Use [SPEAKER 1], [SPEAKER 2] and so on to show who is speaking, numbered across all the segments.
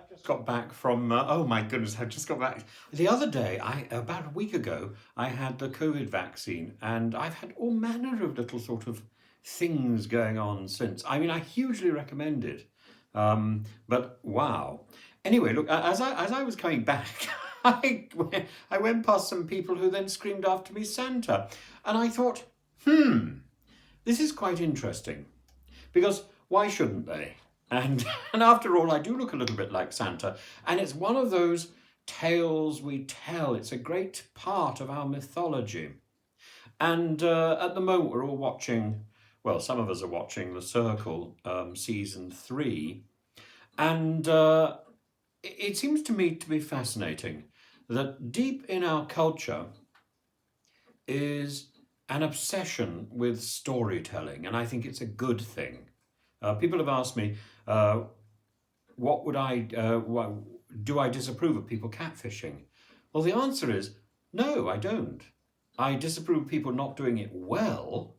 [SPEAKER 1] just got back from, oh my goodness, I just got back. The other day, about a week ago, I had the COVID vaccine, and I've had all manner of little sort of things going on since. I mean, I hugely recommend it. But wow. Anyway, look, as I was coming back, I went past some people who then screamed after me, Santa. And I thought, this is quite interesting. Because why shouldn't they? And, and after all, I do look a little bit like Santa. And it's one of those tales we tell. It's a great part of our mythology. And at the moment, we're all watching, well, some of us are watching The Circle, season 3. And it seems to me to be fascinating that deep in our culture is an obsession with storytelling. And I think it's a good thing. People have asked me, what would do I disapprove of people catfishing? Well, the answer is no, I don't. I disapprove of people not doing it well,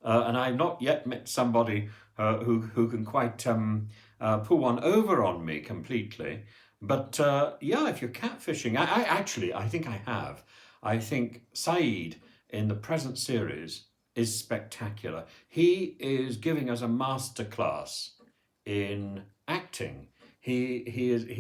[SPEAKER 1] and I've not yet met somebody who can quite pull one over on me completely. But yeah, if you're catfishing, I think I have. I think Saeed in the present series is spectacular. He is giving us a masterclass in acting. He is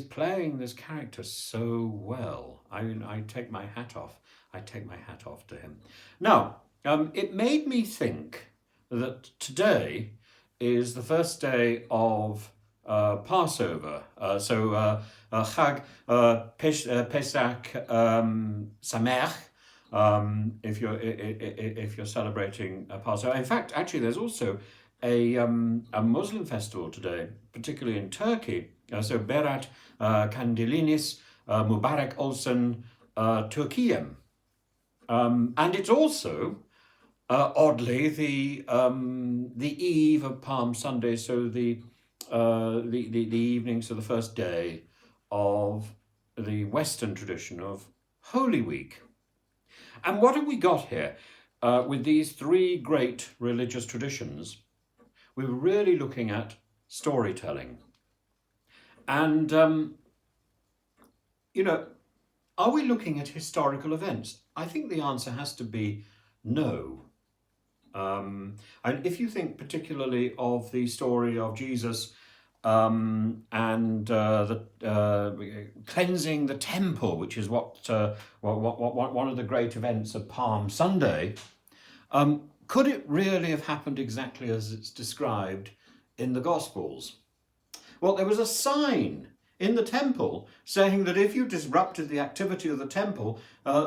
[SPEAKER 1] playing this character so well. I mean, I take my hat off. I take my hat off to him. Now, it made me think that today is the first day of Passover. Chag Pesach Sameach. If you're celebrating Passover. In fact, actually, there's also a Muslim festival today, particularly in Turkey. So Berat Kandilinis Mubarak Olsen Türkiye. And it's also oddly the eve of Palm Sunday, so the evening, so the first day of the Western tradition of Holy Week. And what have we got here? With these three great religious traditions, we're really looking at storytelling. And, are we looking at historical events? I think the answer has to be no. And if you think particularly of the story of Jesus and the cleansing the temple, which is what one of the great events of Palm Sunday, could it really have happened exactly as it's described in the Gospels? Well, there was a sign in the temple saying that if you disrupted the activity of the temple,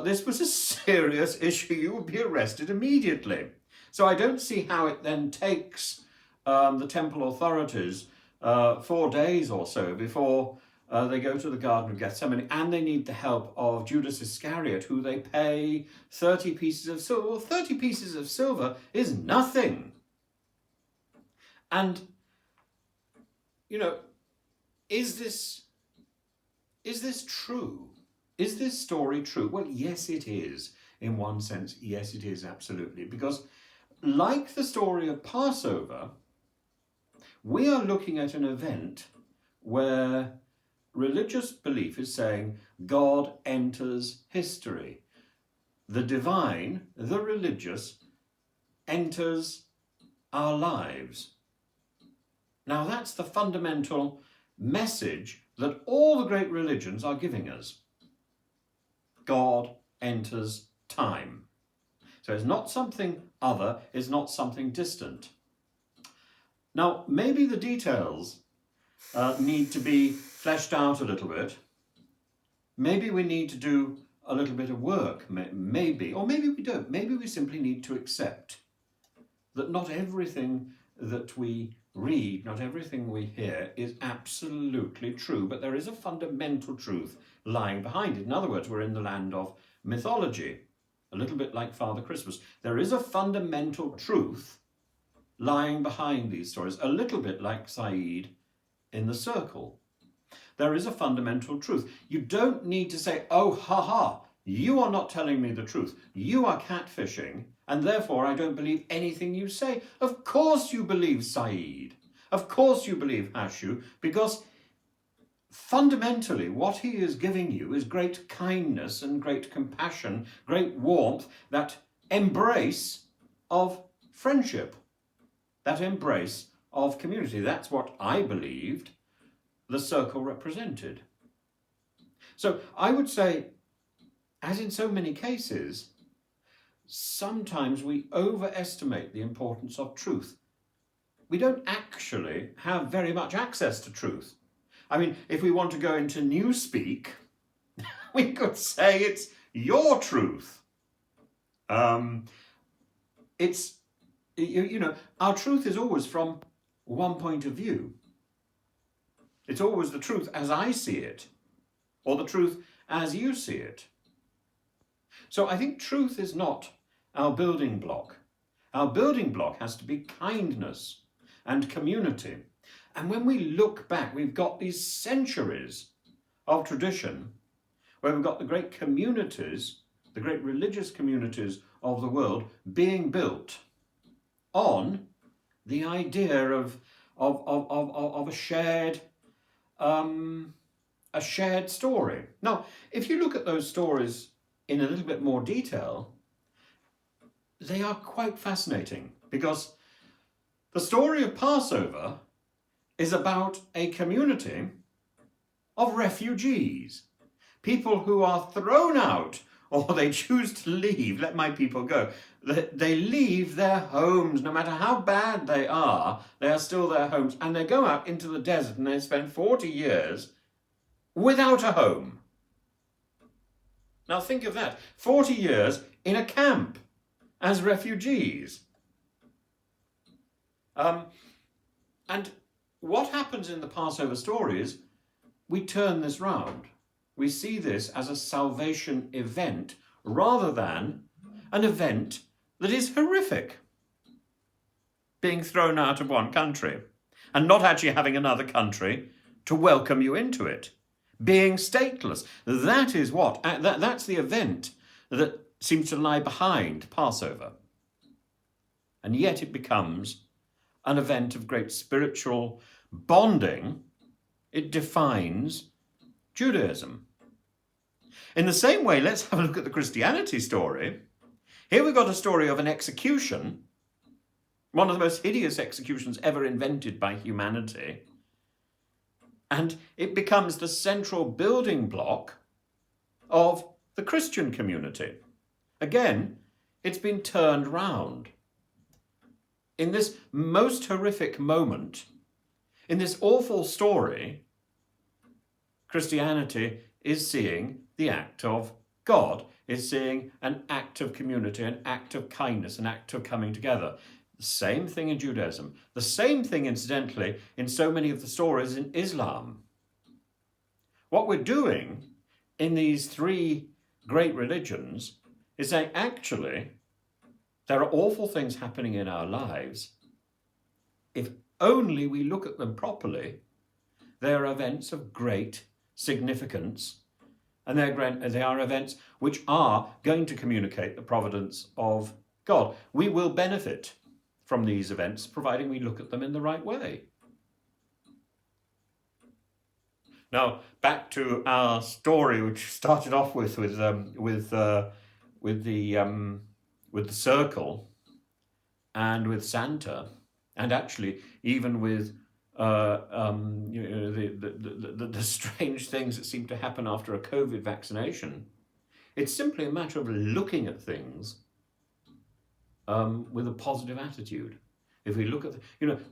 [SPEAKER 1] this was a serious issue. You would be arrested immediately. So I don't see how it then takes the temple authorities 4 days or so before they go to the Garden of Gethsemane, and they need the help of Judas Iscariot, who they pay 30 pieces of silver. Well, 30 pieces of silver is nothing. And, is this true? Is this story true? Well, yes, it is. In one sense, yes, it is, absolutely. Because like the story of Passover, we are looking at an event where religious belief is saying God enters history. The divine, the religious, enters our lives. Now that's the fundamental message that all the great religions are giving us. God enters time. So it's not something other, it's not something distant. Now, maybe the details need to be fleshed out a little bit. Maybe we need to do a little bit of work, maybe, or maybe we don't. Maybe we simply need to accept that not everything that we read, not everything we hear is absolutely true, but there is a fundamental truth lying behind it. In other words, we're in the land of mythology, a little bit like Father Christmas. There is a fundamental truth lying behind these stories, a little bit like Saeed in The Circle. There is a fundamental truth. You don't need to say, oh, you are not telling me the truth. You are catfishing, and therefore I don't believe anything you say. Of course you believe Saeed. Of course you believe Hashu, because fundamentally what he is giving you is great kindness and great compassion, great warmth, that embrace of friendship, that embrace of community. That's what I believed the circle represented. So I would say, as in so many cases, sometimes we overestimate the importance of truth. We don't actually have very much access to truth. I mean, if we want to go into newspeak, we could say it's your truth. It's, our truth is always from one point of view. It's always the truth as I see it, or the truth as you see it. So I think truth is not our building block. Our building block has to be kindness and community. And when we look back, we've got these centuries of tradition where we've got the great communities, the great religious communities of the world being built on the idea of a shared story. Now, if you look at those stories in a little bit more detail, they are quite fascinating, because the story of Passover is about a community of refugees, people who are thrown out, or they choose to leave. Let my people go. They leave their homes, no matter how bad they are still their homes, and they go out into the desert and they spend 40 years without a home. Now think of that, 40 years in a camp as refugees. And what happens in the Passover story is we turn this round. We see this as a salvation event rather than an event that is horrific. Being thrown out of one country and not actually having another country to welcome you into it. Being stateless. That is that's the event that seems to lie behind Passover. And yet it becomes an event of great spiritual bonding. It defines Judaism. In the same way, let's have a look at the Christianity story. Here we've got a story of an execution, one of the most hideous executions ever invented by humanity. And it becomes the central building block of the Christian community. Again, it's been turned round. In this most horrific moment, in this awful story, Christianity is seeing the act of God, is seeing an act of community, an act of kindness, an act of coming together. The same thing in Judaism. The same thing, incidentally, in so many of the stories in Islam. What we're doing in these three great religions is saying, actually, there are awful things happening in our lives. If only we look at them properly, they are events of great significance, and they are events which are going to communicate the providence of God. We will benefit from these events, providing we look at them in the right way. Now, back to our story, which started off with the circle and with Santa, and actually even with the strange things that seem to happen after a COVID vaccination. It's simply a matter of looking at things with a positive attitude. If we look at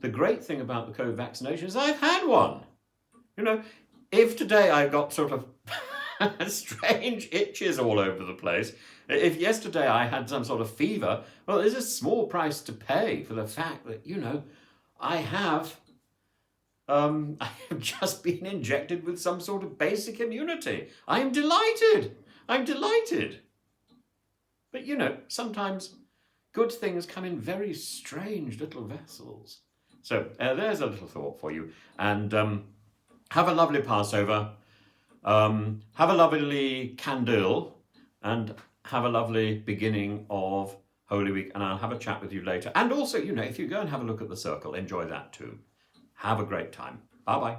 [SPEAKER 1] the great thing about the COVID vaccination is I've had one. If today I've got sort of strange itches all over the place, if yesterday I had some sort of fever, well, there's a small price to pay for the fact that, I have just been injected with some sort of basic immunity. I'm delighted. But, sometimes good things come in very strange little vessels. So there's a little thought for you. And have a lovely Passover. Have a lovely kandil. And have a lovely beginning of Holy Week. And I'll have a chat with you later. And also, if you go and have a look at the circle, enjoy that too. Have a great time. Bye bye.